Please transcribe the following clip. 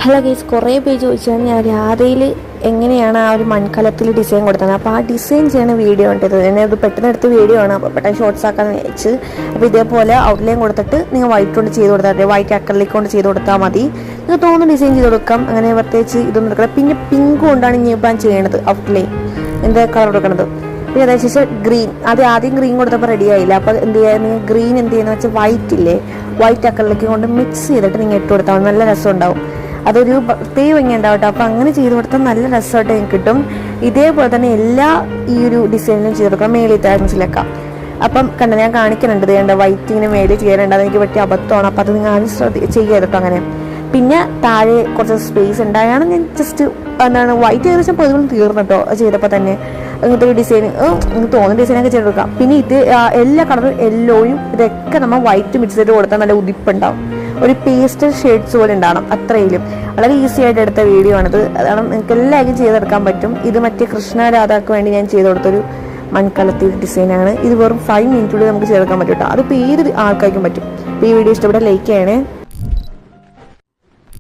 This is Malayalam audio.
ഹലോ ഗൈസ്, കുറേ പേര് ചോദിച്ചാൽ ഞാൻ രാധയിൽ എങ്ങനെയാണ് ആ ഒരു മൺകലത്തിൽ ഡിസൈൻ കൊടുത്തത്. അപ്പോൾ ആ ഡിസൈൻ ചെയ്യുന്ന വീഡിയോ ഉണ്ടത്. എന്നെ അത് പെട്ടെന്ന് എടുത്ത വീഡിയോ ആണ്. അപ്പോൾ പെട്ടെന്ന് ഷോർട്സ് ആക്കാൻ വെച്ച്. അപ്പോൾ ഇതേപോലെ ഔട്ട്ലൈൻ കൊടുത്തിട്ട് നിങ്ങൾ വൈറ്റ് കൊണ്ട് ചെയ്ത് കൊടുത്താൽ മതി. വൈറ്റ് അക്കറിലേക്ക് കൊണ്ട് ചെയ്ത് കൊടുത്താൽ മതി. നിങ്ങൾക്ക് തോന്നുന്ന ഡിസൈൻ ചെയ്ത് കൊടുക്കാം. അങ്ങനെ പ്രത്യേകിച്ച് ഇതൊന്നും എടുക്കണം. പിന്നെ പിങ്ക് കൊണ്ടാണ് ഇനിയിപ്പോൾ ചെയ്യണത് ഔട്ട്ലൈൻ എന്താ കളർ കൊടുക്കണത്. പിന്നെ അതേ ശേഷം ഗ്രീൻ, ആദ്യം ഗ്രീൻ കൊടുത്തപ്പോൾ റെഡി ആയില്ല. അപ്പോൾ എന്ത് ചെയ്യുക, നിങ്ങൾ ഗ്രീൻ എന്ത് ചെയ്യുന്നത് വെച്ചാൽ വൈറ്റ് ഇല്ലേ, വൈറ്റ് അക്കറിലേക്ക് കൊണ്ട് മിക്സ് ചെയ്തിട്ട് നിങ്ങൾ ഇട്ട് കൊടുത്താൽ നല്ല രസം ഉണ്ടാവും. അതൊരു പ്രത്യേക ഭംഗി ഉണ്ടാവട്ടെ. അപ്പോൾ അങ്ങനെ ചെയ്ത് കൊടുത്താൽ നല്ല രസമായിട്ട് എനിക്ക് കിട്ടും. ഇതേപോലെ തന്നെ എല്ലാ ഈ ഒരു ഡിസൈനിലും ചെയ്ത് കൊടുക്കാം. മേളിൽ മനസ്സിലാക്കാം. അപ്പം കണ്ട ഞാൻ കാണിക്കുന്നുണ്ട്. വേണ്ട വൈറ്റിങ്ങിന് മേളിൽ ചെയ്യാനുണ്ട്. അതെനിക്ക് പറ്റിയ അബദ്ധമാണ്. അപ്പോൾ അത് നിങ്ങൾ ആരും ചെയ്യുക കേട്ടോ. അങ്ങനെ പിന്നെ താഴെ കുറച്ച് സ്പേസ് ഉണ്ടായാണ് ഞാൻ ജസ്റ്റ് എന്താണ് വൈറ്റ് ഏകദേശം പൊതുവെ തീർന്നിട്ടോ ചെയ്തപ്പോൾ തന്നെ. അങ്ങനത്തെ ഒരു ഡിസൈൻ നിങ്ങൾക്ക് തോന്നുന്ന ഡിസൈനൊക്കെ ചെയ്ത് കൊടുക്കാം. പിന്നെ ഇത് എല്ലാ കളറും യെല്ലോയും ഇതൊക്കെ നമ്മൾ വൈറ്റ് മിക്സ് ചെയ്ത് കൊടുത്താൽ നല്ല ഉദിപ്പുണ്ടാവും. ഒരു പേസ്റ്റൽ ഷെയ്ഡ്സ് പോലെ ഉണ്ടാവണം. അത്രയിലും വളരെ ഈസി ആയിട്ട് എടുത്ത വീഡിയോ ആണിത്. അതാണ് നിങ്ങൾക്ക് എല്ലാവർക്കും ചെയ്തെടുക്കാൻ പറ്റും. ഇത് മറ്റേ കൃഷ്ണ രാധാക്ക് വേണ്ടി ഞാൻ ചെയ്ത് കൊടുത്തൊരു മൺകലത്തിൽ ഡിസൈനാണ്. ഇത് വെറും 5 മിനിറ്റിനുള്ളിൽ നമുക്ക് ചെയ്തെടുക്കാൻ പറ്റും കേട്ടോ. അതിപ്പോൾ ഏത് ആൾക്കാർക്കും പറ്റും. അപ്പോൾ ഈ വീഡിയോ ഇഷ്ടപ്പെട്ട ലൈക്ക് ചെയ്യണേ.